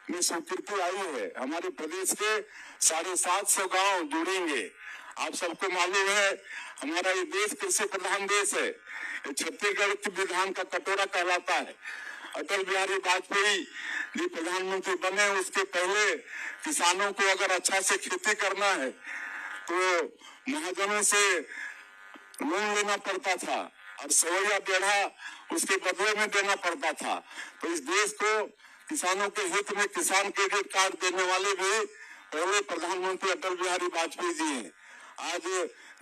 में स्वीकृति आई है। हमारे प्रदेश के 750 गांव जुड़ेंगे। आप सबको मालूम है हमारा ये देश कृषि प्रधान देश है। ये छत्तीसगढ़ की विधान का कटोरा कहलाता है। अटल बिहारी वाजपेयी जी प्रधानमंत्री बने, उसके पहले किसानों को अगर अच्छा से खेती करना है तो महाजनों से लोन लेना पड़ता था और सवैया बेढ़ा उसके बदले में देना पड़ता था। तो इस देश को किसानों के हित में किसान क्रेडिट कार्ड देने वाले भी पहले प्रधानमंत्री अटल बिहारी वाजपेयी जी हैं। आज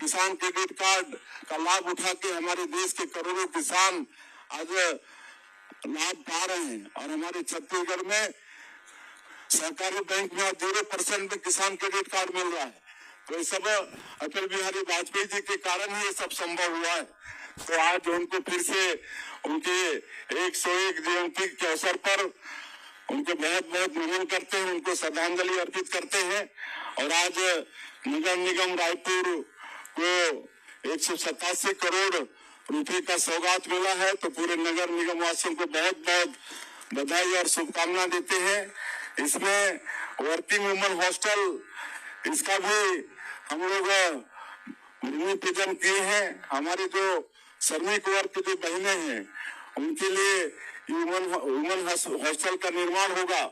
किसान क्रेडिट कार्ड का लाभ उठा के हमारे देश के करोड़ों किसान आज लाभ पा रहे हैं। और हमारे छत्तीसगढ़ में सरकारी बैंक में 0% में किसान क्रेडिट कार्ड मिल रहा है। तो ये सब अटल बिहारी वाजपेयी जी के कारण ही ये सब संभव हुआ है। तो आज उनको फिर से उनके 101 जयंती के अवसर पर उनको बहुत बहुत नमन करते हैं, उनको श्रद्धांजलि अर्पित करते हैं। और आज नगर निगम रायपुर को 187 करोड़ रुपए का सौगात मिला है। तो पूरे नगर निगम वासियों को बहुत बहुत बधाई और शुभकामना देते हैं। इसमें वर्किंग वुमन हॉस्टल, इसका भी हम लोग भूमि पूजन किए हैं। हमारे जो श्रमिक वर्ग की जो बहनें हैं उनके लिए वुमन हॉस्टल का निर्माण होगा।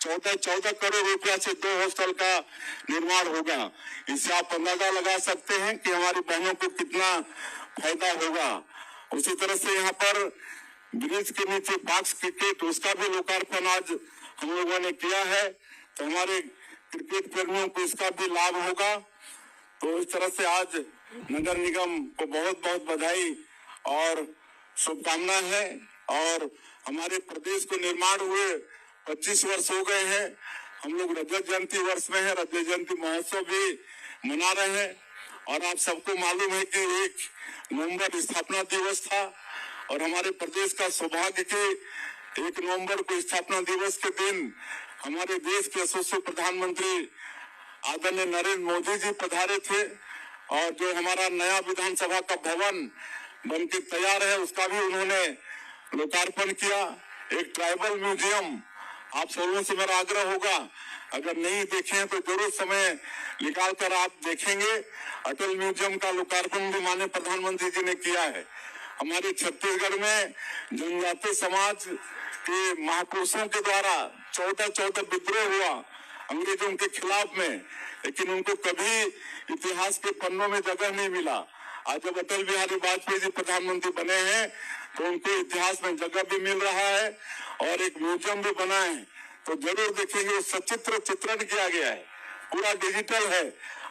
14 करोड़ रुपया से 2 हॉस्टल का निर्माण होगा। इससे आप अंदाजा लगा सकते हैं कि हमारी बहनों को कितना फायदा होगा। उसी तरह से यहाँ पर ब्रिज के नीचे बॉक्स क्रिकेट, उसका भी लोकार्पण आज हम लोगों ने किया है। तो हमारे क्रिकेट प्रेमियों को इसका भी लाभ होगा। तो इस तरह से आज नगर निगम को बहुत बहुत बधाई और शुभकामना है। और हमारे प्रदेश को निर्माण हुए 25 वर्ष हो गए हैं। हम लोग रजत जयंती वर्ष में है, रजत जयंती महोत्सव भी मना रहे हैं। और आप सबको मालूम है कि 1 नवंबर स्थापना दिवस था और हमारे प्रदेश का सौभाग्य कि 1 नवंबर को स्थापना दिवस के दिन हमारे देश के यशस्वी प्रधानमंत्री आदरणीय नरेंद्र मोदी जी पधारे थे। और जो हमारा नया विधानसभा का भवन बनके तैयार है उसका भी उन्होंने लोकार्पण किया। एक ट्राइबल म्यूजियम, आप सबों से मेरा आग्रह होगा अगर नहीं देखे हैं तो जरूर समय निकाल कर आप देखेंगे। अटल म्यूजियम का लोकार्पण भी माननीय प्रधानमंत्री जी ने किया है। हमारे छत्तीसगढ़ में जनजातीय समाज के महापुरुषों के द्वारा 14 विद्रोह हुआ अंग्रेजों के खिलाफ में, लेकिन उनको कभी इतिहास के पन्नों में जगह नहीं मिला। आज जब अटल बिहारी वाजपेयी जी प्रधानमंत्री बने हैं तो उनको इतिहास में जगह भी मिल रहा है और एक म्यूजियम भी बना है। तो जरूर देखेंगे, सचित्र चित्रण किया गया है, पूरा डिजिटल है।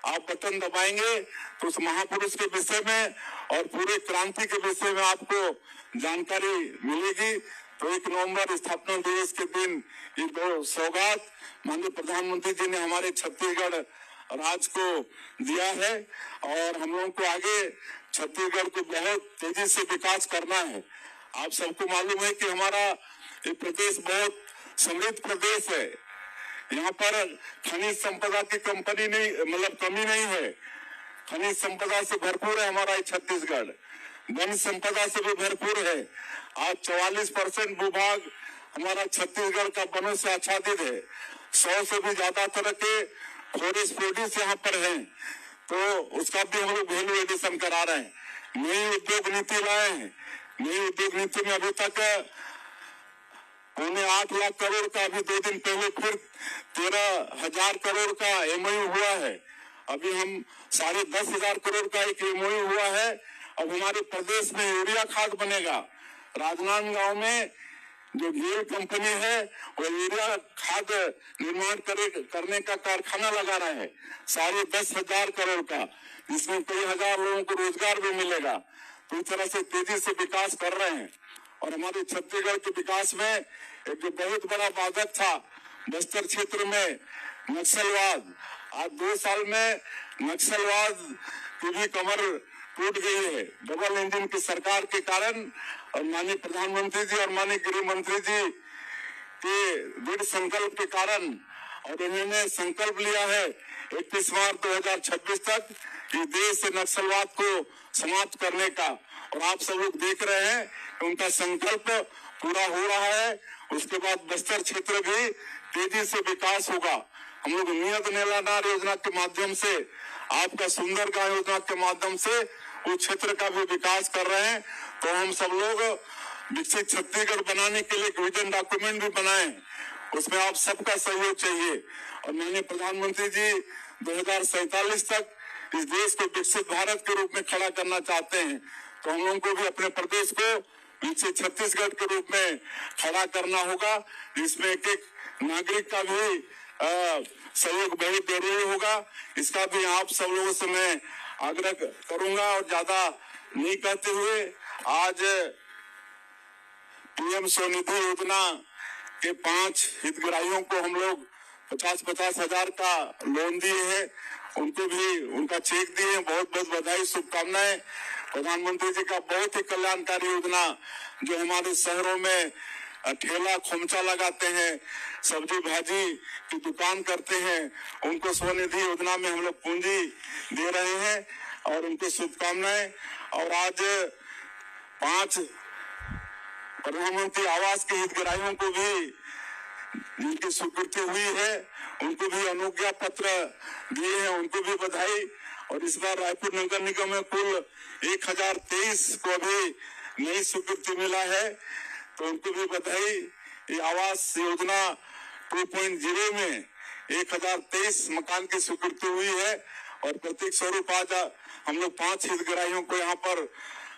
आप बटन दबाएंगे तो उस महापुरुष के विषय में और पूरे क्रांति के विषय में आपको जानकारी मिलेगी। तो 1 नवंबर स्थापना दिवस के दिन ये 2 सौगात माननीय प्रधानमंत्री जी ने हमारे छत्तीसगढ़ राज्य को दिया है। और हम लोगों को आगे छत्तीसगढ़ को बहुत तेजी से विकास करना है। आप सबको मालूम है कि हमारा ये प्रदेश बहुत समृद्ध प्रदेश है। यहाँ पर खनिज संपदा की कंपनी नहीं, मतलब कमी नहीं है। खनिज संपदा से भरपूर है हमारा छत्तीसगढ़, वन संपदा से भी भरपूर है। आज 44% भूभाग हमारा छत्तीसगढ़ का वनों से आच्छादित है। 100 से भी ज्यादा तरह के फॉरेस्ट प्रोड्यूस यहाँ पर है। तो उसका भी हम लोग वैल्यू एडिशन करा रहे हैं। नई उद्योग नीति लाए हैं। नई उद्योग नीति में अभी तक 8 लाख करोड़ का, अभी 2 दिन पहले फिर 13,000 करोड़ का एमओयू हुआ है। अभी हम 10,500 करोड़ का एक एमओयू हुआ है। अब हमारे प्रदेश में यूरिया खाद बनेगा। राजनांदगांव में जो गेल कंपनी है वो यूरिया खाद निर्माण करने का कारखाना लगा रहा है 10,500 करोड़ का, जिसमें कई हजार लोगों को रोजगार भी मिलेगा। तो इस तरह से तेजी से विकास कर रहे हैं। और हमारे छत्तीसगढ़ के विकास में एक जो बहुत बड़ा बाधक था बस्तर क्षेत्र में नक्सलवाद, आज 2 साल में नक्सलवाद की भी कमर टूट गई है। डबल इंजन की सरकार के कारण और माननीय प्रधानमंत्री जी और माननीय गृह मंत्री जी के दृढ़ संकल्प के कारण, और उन्होंने संकल्प लिया है 31 मार्च 2026 तक कि देश से नक्सलवाद को समाप्त करने का। और आप सब लोग देख रहे हैं कि उनका संकल्प पूरा हो रहा है। उसके बाद बस्तर क्षेत्र भी तेजी से विकास होगा। हम लोग नियत नीलाधार योजना के माध्यम से, आपका सुंदर गांव योजना के माध्यम से उस क्षेत्र का भी विकास कर रहे हैं। तो हम सब लोग विकसित छत्तीसगढ़ बनाने के लिए विजन डॉक्यूमेंट भी बनाए, उसमें आप सबका सहयोग चाहिए। और माननीय प्रधानमंत्री जी 2047 तक इस देश को विकसित भारत के रूप में खड़ा करना चाहते हैं। तो हम लोगों को भी अपने प्रदेश को विकसित छत्तीसगढ़ के रूप में खड़ा करना होगा, जिसमें एक एक नागरिक का भी सहयोग बहुत जरूरी होगा। इसका भी आप सब लोगों से मैं आग्रह करूंगा। और ज्यादा नहीं कहते हुए, आज पीएम स्वनिधि योजना के 5 हितग्राहियों को हम लोग 50-50 हजार का लोन दिए हैं, उनको भी उनका चेक दिए हैं। बहुत बहुत बधाई, शुभकामनाएं। प्रधानमंत्री जी का बहुत ही कल्याणकारी योजना, जो हमारे शहरों में ठेला खोमचा लगाते हैं, सब्जी भाजी की दुकान करते हैं, उनको स्वनिधि योजना में हम लोग पूंजी दे रहे हैं और उनको शुभकामनाएं। और आज 5 प्रधानमंत्री आवास के हितग्राहियों को भी जिनकी स्वीकृति हुई है, उनको भी अनुज्ञा पत्र दिए हैं, उनको भी बधाई। और इस बार रायपुर नगर निगम में कुल 1023 को भी नई स्वीकृति मिला है, तो उनको भी बधाई। ये आवास योजना 2.0 में 1023 मकान की स्वीकृति हुई है और प्रतीक स्वरूप आज हम लोग 5 हितग्राहियों को यहाँ पर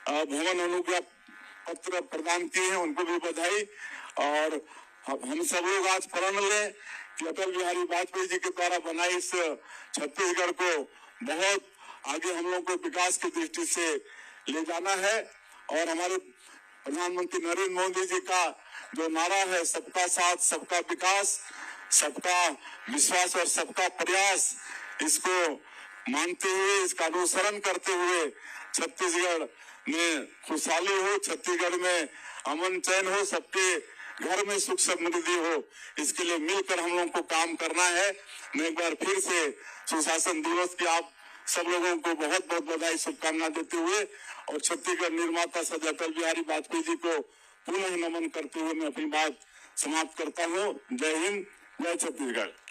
भवन अनुज्ञा पत्र प्रदान किए हैं, उनको भी बधाई। और हम सब लोग आज प्रण लें कि अटल बिहारी वाजपेयी जी के द्वारा बनाई इस छत्तीसगढ़ को बहुत आगे हम लोग को विकास की दृष्टि से ले जाना है। और हमारे प्रधानमंत्री नरेंद्र मोदी जी का जो नारा है, सबका साथ सबका विकास, सबका विश्वास और सबका प्रयास, इसको मानते हुए, इसका अनुसरण करते हुए छत्तीसगढ़ में खुशहाली हो, छत्तीसगढ़ में अमन चैन हो, सबके घर में सुख समृद्धि हो, इसके लिए मिलकर हम लोगों को काम करना है। मैं एक बार फिर से सुशासन दिवस की आप सब लोगों को बहुत बहुत बधाई, शुभकामना देते हुए और छत्तीसगढ़ निर्माता सदैव अटल बिहारी वाजपेयी जी को पुनः नमन करते हुए मैं अपनी बात समाप्त करता हूँ। जय हिंद, जय छत्तीसगढ़।